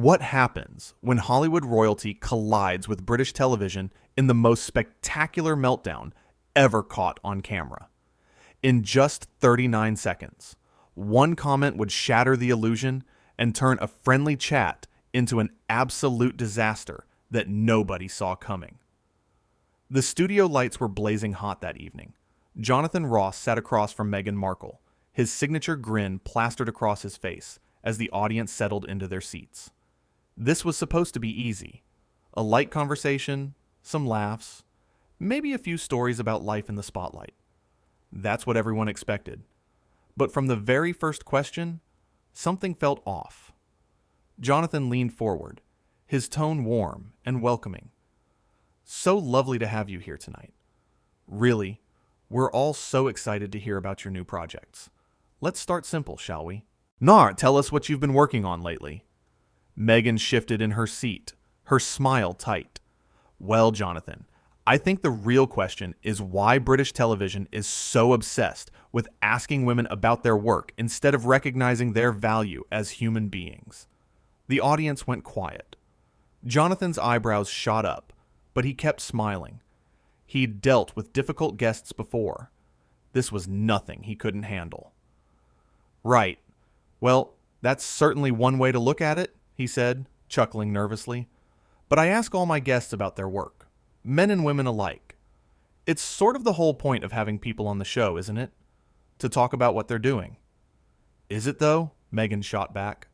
What happens when Hollywood royalty collides with British television in the most spectacular meltdown ever caught on camera? In just 39 seconds, one comment would shatter the illusion and turn a friendly chat into an absolute disaster that nobody saw coming. The studio lights were blazing hot that evening. Jonathan Ross sat across from Meghan Markle, his signature grin plastered across his face as the audience settled into their seats. This was supposed to be easy. A light conversation, some laughs, maybe a few stories about life in the spotlight. That's what everyone expected. But from the very first question, something felt off. Jonathan leaned forward, his tone warm and welcoming. "So lovely to have you here tonight. Really, we're all so excited to hear about your new projects. Let's start simple, shall we? Nar, tell us what you've been working on lately." Meghan shifted in her seat, her smile tight. "Well, Jonathan, I think the real question is why British television is so obsessed with asking women about their work instead of recognizing their value as human beings." The audience went quiet. Jonathan's eyebrows shot up, but he kept smiling. He'd dealt with difficult guests before. This was nothing he couldn't handle. "Right. Well, that's certainly one way to look at it," he said, chuckling nervously. "But I ask all my guests about their work, men and women alike. It's sort of the whole point of having people on the show, isn't it? To talk about what they're doing." "Is it, though?" Meghan shot back.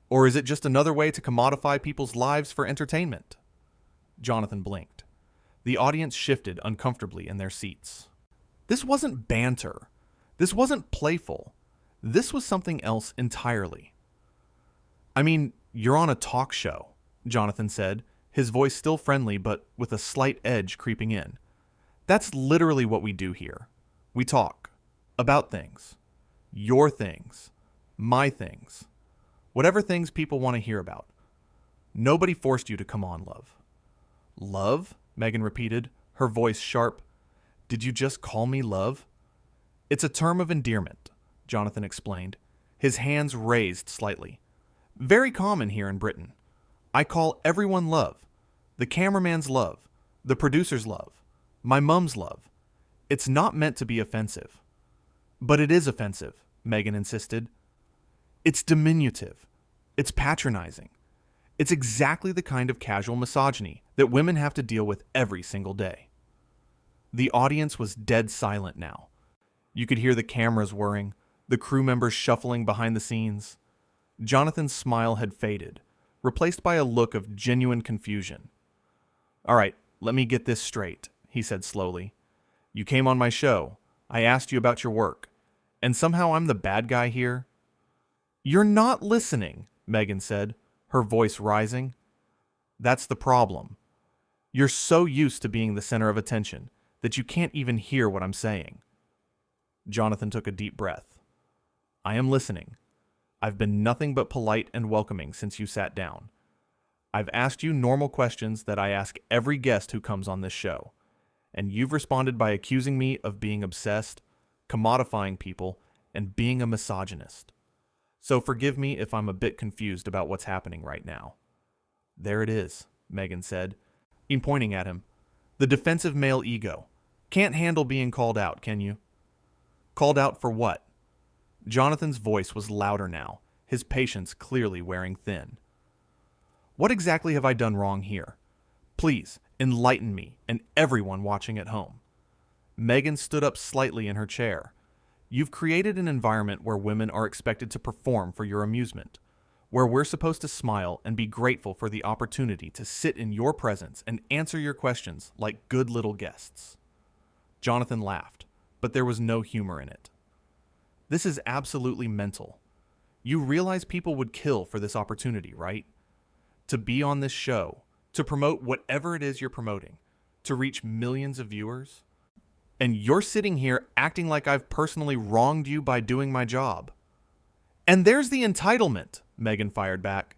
"Or is it just another way to commodify people's lives for entertainment?" Jonathan blinked. The audience shifted uncomfortably in their seats. This wasn't banter. This wasn't playful. This was something else entirely. "I mean, you're on a talk show," Jonathan said, his voice still friendly but with a slight edge creeping in. "That's literally what we do here. We talk. About things. Your things. My things. Whatever things people want to hear about. Nobody forced you to come on, love." "Love?" Meghan repeated, her voice sharp. "Did you just call me love?" "It's a term of endearment," Jonathan explained, his hands raised slightly. "Very common here in Britain. I call everyone love. The cameraman's love. The producer's love. My mum's love. It's not meant to be offensive." "But it is offensive," Meghan insisted. "It's diminutive. It's patronizing. It's exactly the kind of casual misogyny that women have to deal with every single day." The audience was dead silent now. You could hear the cameras whirring, the crew members shuffling behind the scenes. Jonathan's smile had faded, replaced by a look of genuine confusion. "All right, let me get this straight," he said slowly. "You came on my show. I asked you about your work. And somehow I'm the bad guy here?" "You're not listening," Meghan said, her voice rising. "That's the problem. You're so used to being the center of attention that you can't even hear what I'm saying." Jonathan took a deep breath. "I am listening. I've been nothing but polite and welcoming since you sat down. I've asked you normal questions that I ask every guest who comes on this show, and you've responded by accusing me of being obsessed, commodifying people, and being a misogynist. So forgive me if I'm a bit confused about what's happening right now." "There it is," Meghan said, pointing at him. "The defensive male ego. Can't handle being called out, can you?" "Called out for what?" Jonathan's voice was louder now, his patience clearly wearing thin. "What exactly have I done wrong here? Please, enlighten me and everyone watching at home." Meghan stood up slightly in her chair. "You've created an environment where women are expected to perform for your amusement, where we're supposed to smile and be grateful for the opportunity to sit in your presence and answer your questions like good little guests." Jonathan laughed, but there was no humor in it. "This is absolutely mental. You realize people would kill for this opportunity, right? To be on this show, to promote whatever it is you're promoting, to reach millions of viewers. And you're sitting here acting like I've personally wronged you by doing my job." "And there's the entitlement," Meghan fired back,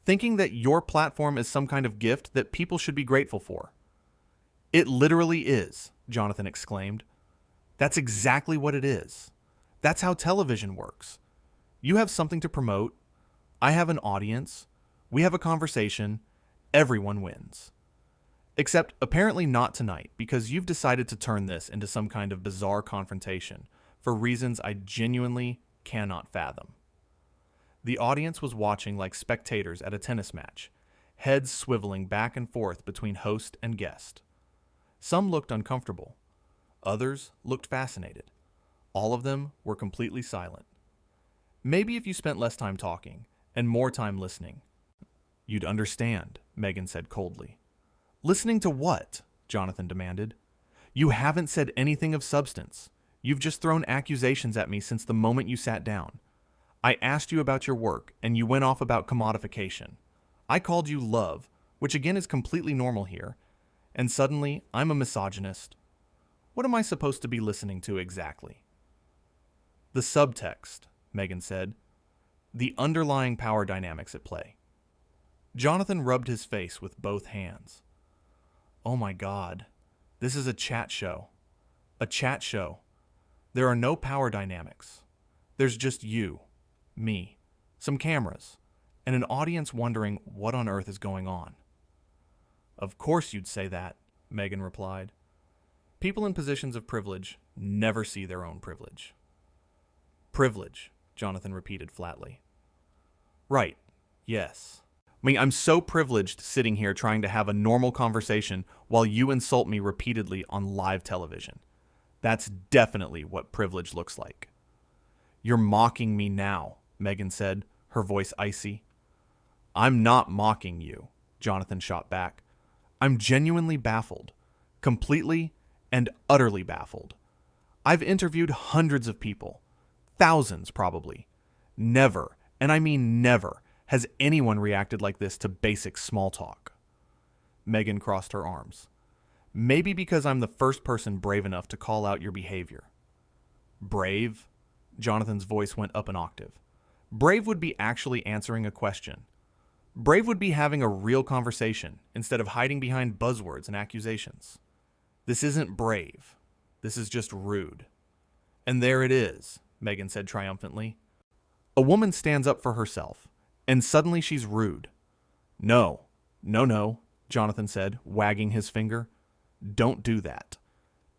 "thinking that your platform is some kind of gift that people should be grateful for." "It literally is," Jonathan exclaimed. "That's exactly what it is. That's how television works. You have something to promote. I have an audience. We have a conversation. Everyone wins. Except apparently not tonight, because you've decided to turn this into some kind of bizarre confrontation for reasons I genuinely cannot fathom. The audience was watching like spectators at a tennis match, heads swiveling back and forth between host and guest. Some looked uncomfortable. Others looked fascinated. All of them were completely silent. Maybe if you spent less time talking and more time listening, you'd understand, Meghan said coldly. Listening to what? Jonathan demanded. You haven't said anything of substance. You've just thrown accusations at me since the moment you sat down. I asked you about your work, and you went off about commodification. I called you love, which again is completely normal here, and suddenly I'm a misogynist. What am I supposed to be listening to exactly? The subtext, Meghan said. The underlying power dynamics at play. Jonathan rubbed his face with both hands. Oh my God, this is a chat show. A chat show. There are no power dynamics. There's just you, me, some cameras, and an audience wondering what on earth is going on. Of course you'd say that, Meghan replied. People in positions of privilege never see their own privilege. Privilege, Jonathan repeated flatly. Right, yes. I'm so privileged sitting here trying to have a normal conversation while you insult me repeatedly on live television. That's definitely what privilege looks like. You're mocking me now, Meghan said, her voice icy. I'm not mocking you, Jonathan shot back. I'm genuinely baffled. Completely and utterly baffled. I've interviewed hundreds of people. Thousands, probably. Never, and I mean never, has anyone reacted like this to basic small talk. Meghan crossed her arms. Maybe because I'm the first person brave enough to call out your behavior. Brave? Jonathan's voice went up an octave. Brave would be actually answering a question. Brave would be having a real conversation instead of hiding behind buzzwords and accusations. This isn't brave. This is just rude. And there it is, Meghan said triumphantly. A woman stands up for herself, and suddenly she's rude. No, Jonathan said, wagging his finger. Don't do that.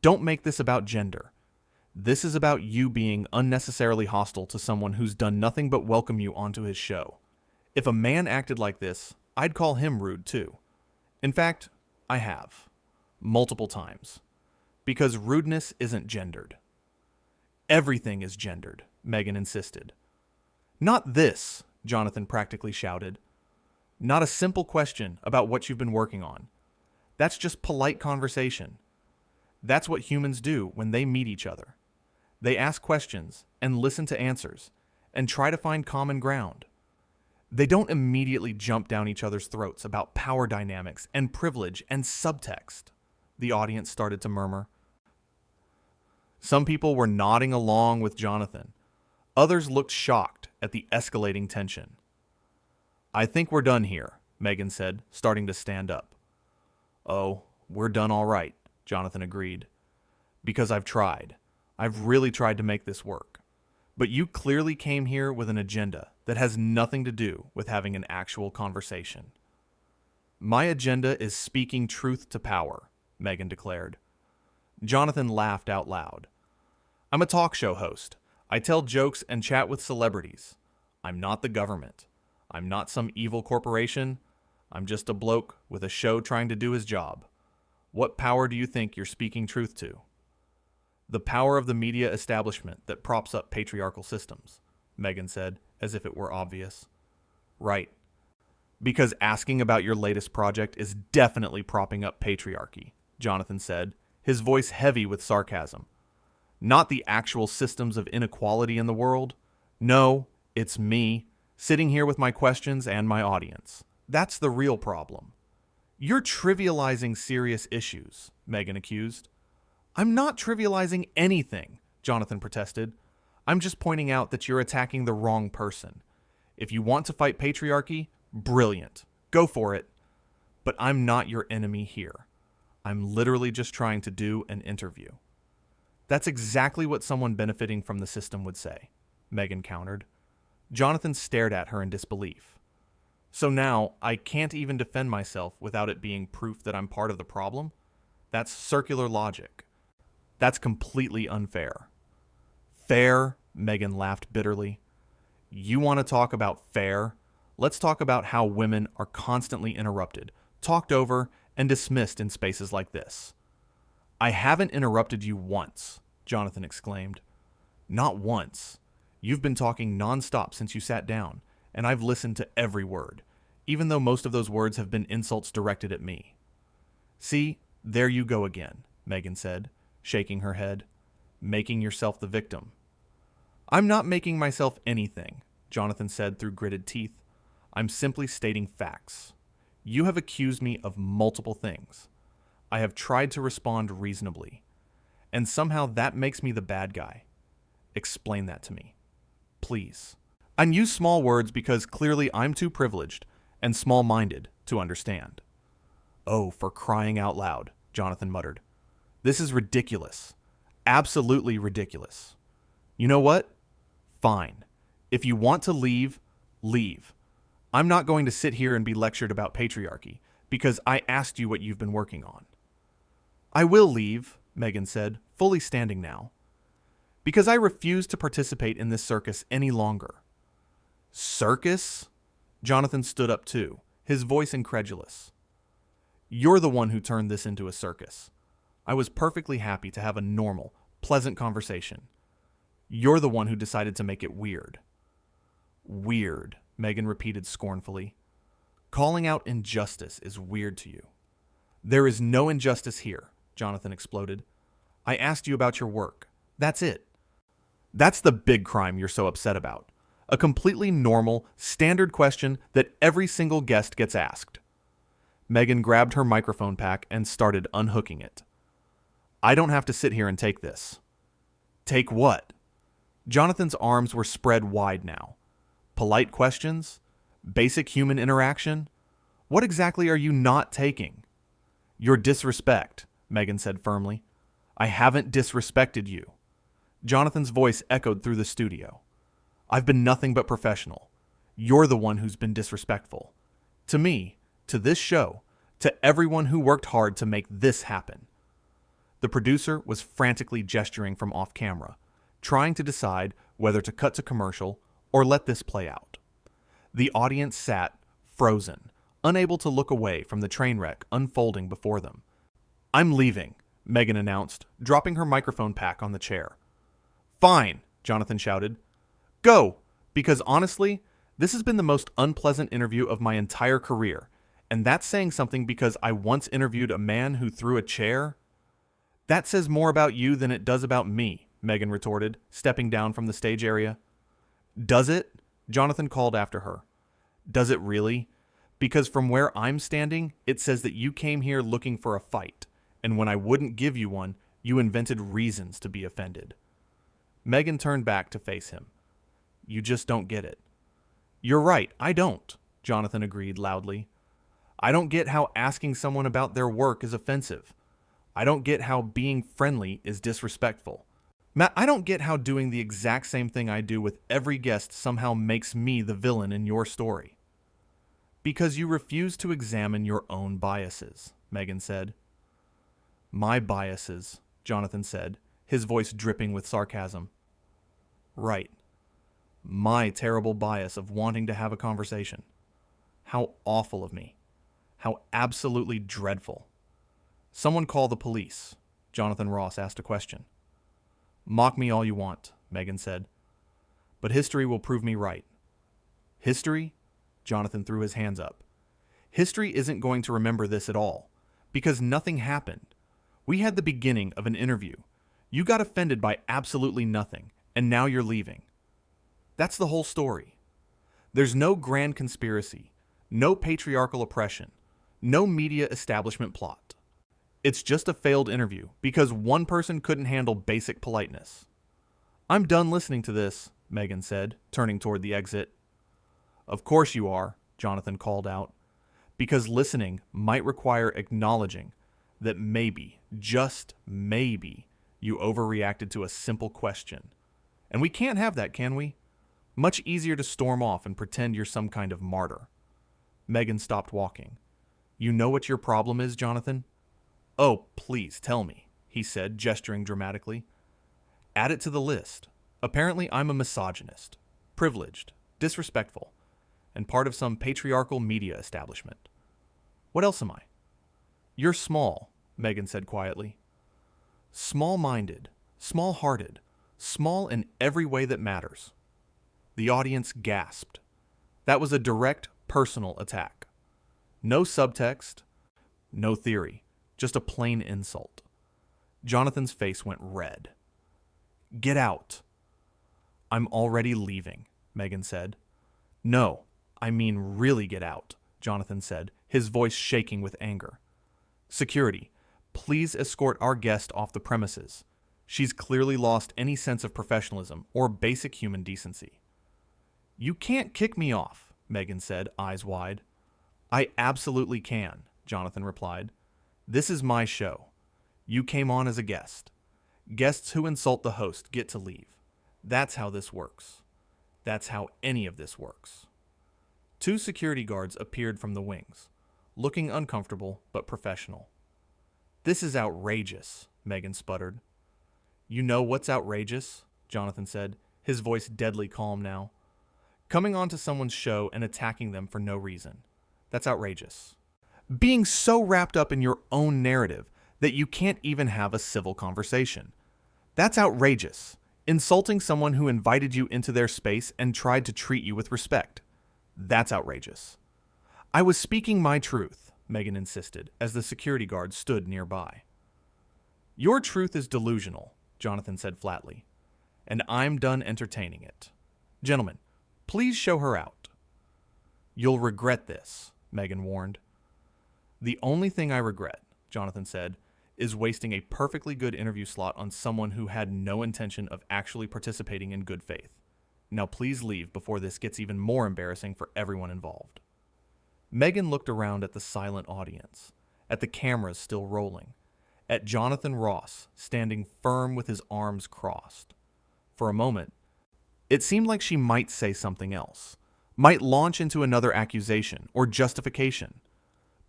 Don't make this about gender. This is about you being unnecessarily hostile to someone who's done nothing but welcome you onto his show. If a man acted like this, I'd call him rude too. In fact, I have. Multiple times. Because rudeness isn't gendered. Everything is gendered, Meghan insisted. Not this, Jonathan practically shouted. Not a simple question about what you've been working on. That's just polite conversation. That's what humans do when they meet each other. They ask questions and listen to answers and try to find common ground. They don't immediately jump down each other's throats about power dynamics and privilege and subtext, the audience started to murmur. Some people were nodding along with Jonathan. Others looked shocked at the escalating tension. I think we're done here, Meghan said, starting to stand up. Oh, we're done all right, Jonathan agreed. Because I've tried. I've really tried to make this work. But you clearly came here with an agenda that has nothing to do with having an actual conversation. My agenda is speaking truth to power, Meghan declared. Jonathan laughed out loud. I'm a talk show host. I tell jokes and chat with celebrities. I'm not the government. I'm not some evil corporation. I'm just a bloke with a show trying to do his job. What power do you think you're speaking truth to? The power of the media establishment that props up patriarchal systems, Meghan said, as if it were obvious. Right. Because asking about your latest project is definitely propping up patriarchy, Jonathan said, his voice heavy with sarcasm. Not the actual systems of inequality in the world. No, it's me, sitting here with my questions and my audience. That's the real problem. You're trivializing serious issues, Meghan accused. I'm not trivializing anything, Jonathan protested. I'm just pointing out that you're attacking the wrong person. If you want to fight patriarchy, brilliant. Go for it. But I'm not your enemy here. I'm literally just trying to do an interview. That's exactly what someone benefiting from the system would say, Meghan countered. Jonathan stared at her in disbelief. So now I can't even defend myself without it being proof that I'm part of the problem? That's circular logic. That's completely unfair. Fair? Meghan laughed bitterly. You want to talk about fair? Let's talk about how women are constantly interrupted, talked over, and dismissed in spaces like this. I haven't interrupted you once, Jonathan exclaimed. Not once. You've been talking nonstop since you sat down, and I've listened to every word, even though most of those words have been insults directed at me. See, there you go again, Meghan said, shaking her head, making yourself the victim. I'm not making myself anything, Jonathan said through gritted teeth. I'm simply stating facts. You have accused me of multiple things. I have tried to respond reasonably, and somehow that makes me the bad guy. Explain that to me. Please. I use small words because clearly I'm too privileged and small-minded to understand. Oh, for crying out loud, Jonathan muttered. This is ridiculous. Absolutely ridiculous. You know what? Fine. If you want to leave, leave. I'm not going to sit here and be lectured about patriarchy because I asked you what you've been working on. I will leave, Meghan said, fully standing now, because I refuse to participate in this circus any longer. Circus? Jonathan stood up too, his voice incredulous. You're the one who turned this into a circus. I was perfectly happy to have a normal, pleasant conversation. You're the one who decided to make it weird. Weird, Meghan repeated scornfully. Calling out injustice is weird to you. There is no injustice here, Jonathan exploded. I asked you about your work. That's it. That's the big crime you're so upset about. A completely normal, standard question that every single guest gets asked. Meghan grabbed her microphone pack and started unhooking it. I don't have to sit here and take this. Take what? Jonathan's arms were spread wide now. Polite questions? Basic human interaction? What exactly are you not taking? Your disrespect, Meghan said firmly. I haven't disrespected you. Jonathan's voice echoed through the studio. I've been nothing but professional. You're the one who's been disrespectful. To me, to this show, to everyone who worked hard to make this happen. The producer was frantically gesturing from off camera, trying to decide whether to cut to commercial or let this play out. The audience sat, frozen, unable to look away from the train wreck unfolding before them. I'm leaving, Meghan announced, dropping her microphone pack on the chair. Fine, Jonathan shouted. Go, because honestly, this has been the most unpleasant interview of my entire career, and that's saying something because I once interviewed a man who threw a chair. That says more about you than it does about me, Meghan retorted, stepping down from the stage area. Does it? Jonathan called after her. Does it really? Because from where I'm standing, it says that you came here looking for a fight, and when I wouldn't give you one, you invented reasons to be offended. Meghan turned back to face him. You just don't get it. You're right, I don't, Jonathan agreed loudly. I don't get how asking someone about their work is offensive. I don't get how being friendly is disrespectful. Matt, I don't get how doing the exact same thing I do with every guest somehow makes me the villain in your story. Because you refuse to examine your own biases, Meghan said. My biases, Jonathan said, his voice dripping with sarcasm. Right. My terrible bias of wanting to have a conversation. How awful of me. How absolutely dreadful. Someone call the police, Jonathan Ross asked a question. Mock me all you want, Meghan said. But history will prove me right. History? Jonathan threw his hands up. History isn't going to remember this at all, because nothing happened. We had the beginning of an interview. You got offended by absolutely nothing, and now you're leaving. That's the whole story. There's no grand conspiracy, no patriarchal oppression, no media establishment plot. It's just a failed interview because one person couldn't handle basic politeness. I'm done listening to this, Meghan said, turning toward the exit. Of course you are, Jonathan called out, because listening might require acknowledging that maybe, just maybe, you overreacted to a simple question. And we can't have that, can we? Much easier to storm off and pretend you're some kind of martyr. Meghan stopped walking. You know what your problem is, Jonathan? Oh, please tell me, he said, gesturing dramatically. Add it to the list. Apparently I'm a misogynist, privileged, disrespectful, and part of some patriarchal media establishment. What else am I? You're small, Meghan said quietly. Small-minded, small-hearted, small in every way that matters. The audience gasped. That was a direct, personal attack. No subtext, no theory, just a plain insult. Jonathan's face went red. Get out. I'm already leaving, Meghan said. No, I mean really get out, Jonathan said, his voice shaking with anger. Security, please escort our guest off the premises. She's clearly lost any sense of professionalism or basic human decency. You can't kick me off, Meghan said, eyes wide. I absolutely can, Jonathan replied. This is my show. You came on as a guest. Guests who insult the host get to leave. That's how this works. That's how any of this works. 2 security guards appeared from the wings, looking uncomfortable but professional. This is outrageous, Meghan sputtered. You know what's outrageous? Jonathan said, his voice deadly calm now. Coming onto someone's show and attacking them for no reason. That's outrageous. Being so wrapped up in your own narrative that you can't even have a civil conversation. That's outrageous. Insulting someone who invited you into their space and tried to treat you with respect. That's outrageous. I was speaking my truth, Meghan insisted, as the security guard stood nearby. Your truth is delusional, Jonathan said flatly, and I'm done entertaining it. Gentlemen, please show her out. You'll regret this, Meghan warned. The only thing I regret, Jonathan said, is wasting a perfectly good interview slot on someone who had no intention of actually participating in good faith. Now please leave before this gets even more embarrassing for everyone involved. Meghan looked around at the silent audience, at the cameras still rolling, at Jonathan Ross standing firm with his arms crossed. For a moment, it seemed like she might say something else, might launch into another accusation or justification.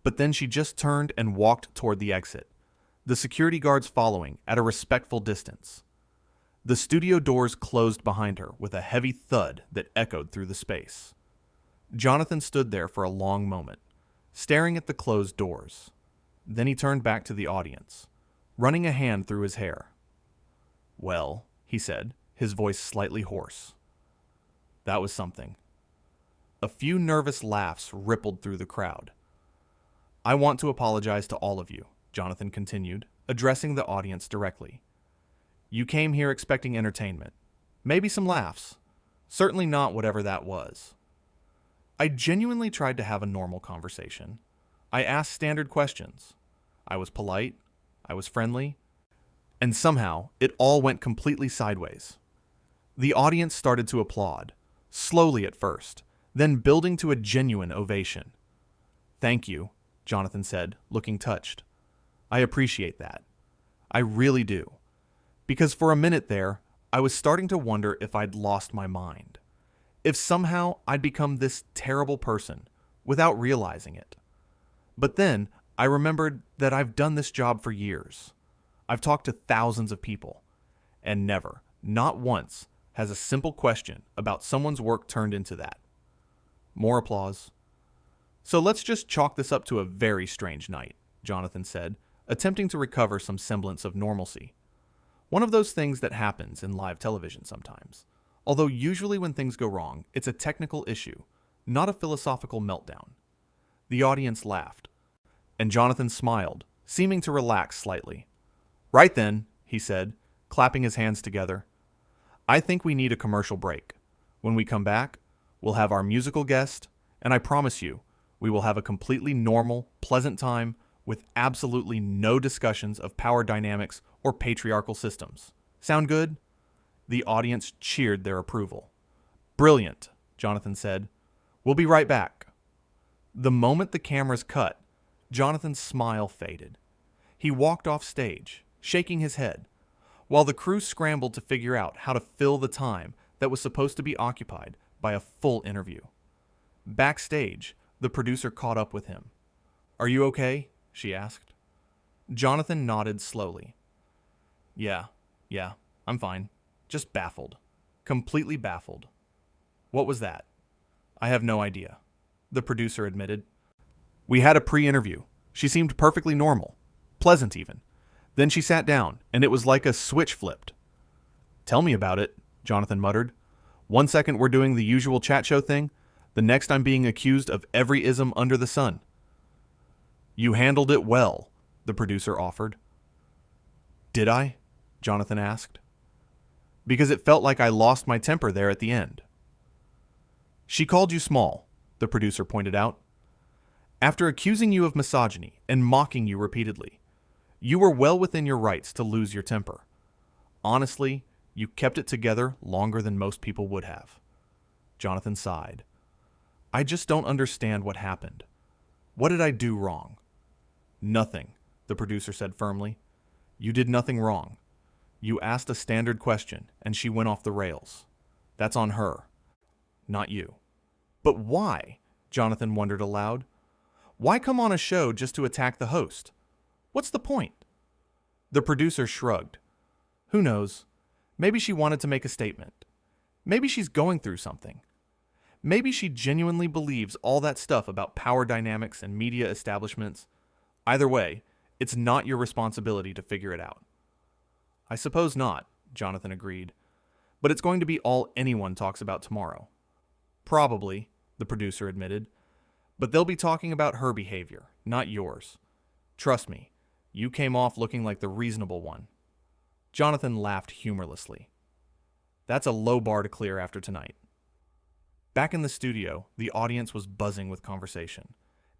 But then she just turned and walked toward the exit, the security guards following at a respectful distance. The studio doors closed behind her with a heavy thud that echoed through the space. Jonathan stood there for a long moment, staring at the closed doors. Then he turned back to the audience, running a hand through his hair. Well, he said, his voice slightly hoarse. That was something. A few nervous laughs rippled through the crowd. I want to apologize to all of you, Jonathan continued, addressing the audience directly. You came here expecting entertainment, maybe some laughs, certainly not whatever that was. I genuinely tried to have a normal conversation. I asked standard questions. I was polite, I was friendly, and somehow it all went completely sideways. The audience started to applaud, slowly at first, then building to a genuine ovation. Thank you, Jonathan said, looking touched. I appreciate that. I really do. Because for a minute there, I was starting to wonder if I'd lost my mind. If somehow I'd become this terrible person without realizing it. But then I remembered that I've done this job for years. I've talked to thousands of people, and never, not once, has a simple question about someone's work turned into that. More applause. So let's just chalk this up to a very strange night, Jonathan said, attempting to recover some semblance of normalcy. One of those things that happens in live television sometimes. Although usually when things go wrong, it's a technical issue, not a philosophical meltdown. The audience laughed, and Jonathan smiled, seeming to relax slightly. Right then, he said, clapping his hands together. I think we need a commercial break. When we come back, we'll have our musical guest, and I promise you, we will have a completely normal, pleasant time with absolutely no discussions of power dynamics or patriarchal systems. Sound good? The audience cheered their approval. Brilliant, Jonathan said. We'll be right back. The moment the cameras cut, Jonathan's smile faded. He walked off stage, shaking his head, while the crew scrambled to figure out how to fill the time that was supposed to be occupied by a full interview. Backstage, The producer caught up with him. "Are you okay?" she asked. Jonathan nodded slowly. Yeah, I'm fine. Just baffled. Completely baffled." "What was that?" "I have no idea," the producer admitted. "We had a pre-interview. She seemed perfectly normal. Pleasant, even. Then she sat down, and it was like a switch flipped." "Tell me about it," Jonathan muttered. "One second we're doing the usual chat show thing, the next I'm being accused of every ism under the sun." "You handled it well," the producer offered. "Did I?" Jonathan asked. "Because it felt like I lost my temper there at the end." "She called you small," the producer pointed out. "After accusing you of misogyny and mocking you repeatedly, you were well within your rights to lose your temper. Honestly, you kept it together longer than most people would have." Jonathan sighed. "I just don't understand what happened. What did I do wrong?" "Nothing," the producer said firmly. "You did nothing wrong. You asked a standard question, and she went off the rails. That's on her, not you." "But why?" Jonathan wondered aloud. "Why come on a show just to attack the host? What's the point?" The producer shrugged. "Who knows? Maybe she wanted to make a statement. Maybe she's going through something. Maybe she genuinely believes all that stuff about power dynamics and media establishments. Either way, it's not your responsibility to figure it out." "I suppose not," Jonathan agreed. "But it's going to be all anyone talks about tomorrow." "Probably," the producer admitted. "But they'll be talking about her behavior, not yours. Trust me, you came off looking like the reasonable one." Jonathan laughed humorlessly. "That's a low bar to clear after tonight." Back in the studio, the audience was buzzing with conversation.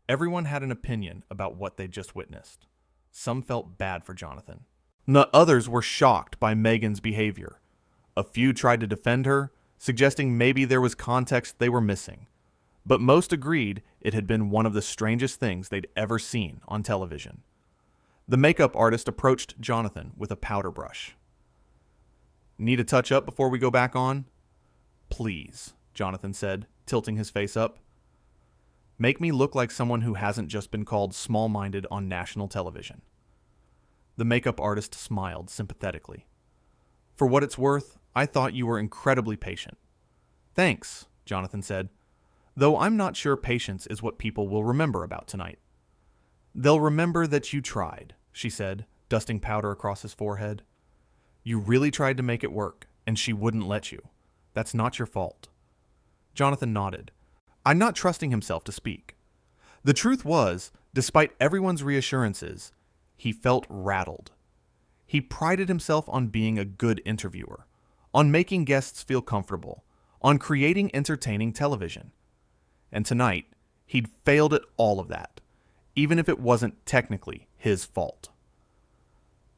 Everyone had an opinion about what they'd just witnessed. Some felt bad for Jonathan. Others were shocked by Meghan's behavior. A few tried to defend her, suggesting maybe there was context they were missing. But most agreed it had been one of the strangest things they'd ever seen on television. The makeup artist approached Jonathan with a powder brush. "Need a touch-up before we go back on?" "Please," Jonathan said, tilting his face up. "Make me look like someone who hasn't just been called small-minded on national television." The makeup artist smiled sympathetically. "For what it's worth, I thought you were incredibly patient." "Thanks," Jonathan said, "though I'm not sure patience is what people will remember about tonight." "They'll remember that you tried," she said, dusting powder across his forehead. "You really tried to make it work, and she wouldn't let you. That's not your fault." Jonathan nodded, not trusting himself to speak. The truth was, despite everyone's reassurances, he felt rattled. He prided himself on being a good interviewer, on making guests feel comfortable, on creating entertaining television. And tonight, he'd failed at all of that, even if it wasn't technically his fault.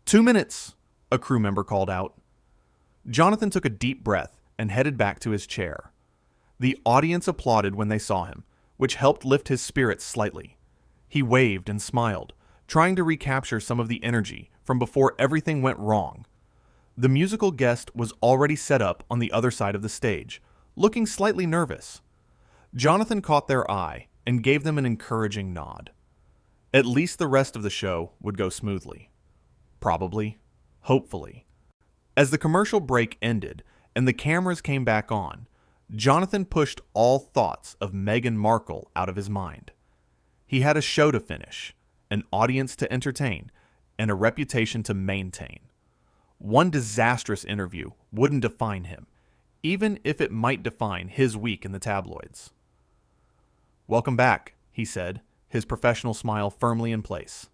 "2 minutes," a crew member called out. Jonathan took a deep breath and headed back to his chair. The audience applauded when they saw him, which helped lift his spirits slightly. He waved and smiled, trying to recapture some of the energy from before everything went wrong. The musical guest was already set up on the other side of the stage, looking slightly nervous. Jonathan caught their eye and gave them an encouraging nod. At least the rest of the show would go smoothly. Probably. Hopefully. As the commercial break ended and the cameras came back on, Jonathan pushed all thoughts of Meghan Markle out of his mind. He had a show to finish, an audience to entertain, and a reputation to maintain. One disastrous interview wouldn't define him, even if it might define his week in the tabloids. "Welcome back," he said, his professional smile firmly in place.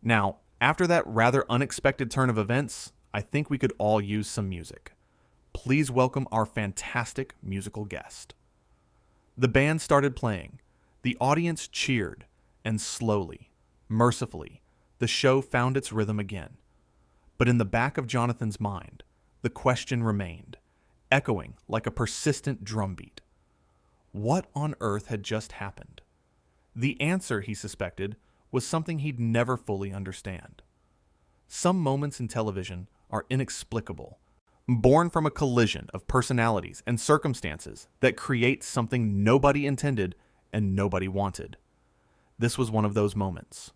"Now, after that rather unexpected turn of events, I think we could all use some music. Please welcome our fantastic musical guest." The band started playing. The audience cheered, and slowly, mercifully, the show found its rhythm again. But in the back of Jonathan's mind, the question remained, echoing like a persistent drumbeat. What on earth had just happened? The answer, he suspected, was something he'd never fully understand. Some moments in television are inexplicable, born from a collision of personalities and circumstances that create something nobody intended and nobody wanted. This was one of those moments.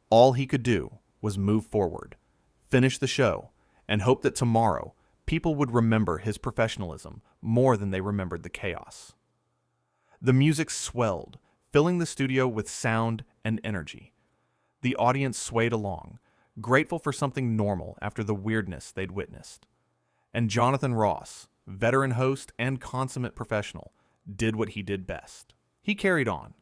All he could do was move forward, finish the show, and hope that tomorrow people would remember his professionalism more than they remembered the chaos. The music swelled, filling the studio with sound and energy. The audience swayed along, grateful for something normal after the weirdness they'd witnessed. And Jonathan Ross, veteran host and consummate professional, did what he did best. He carried on,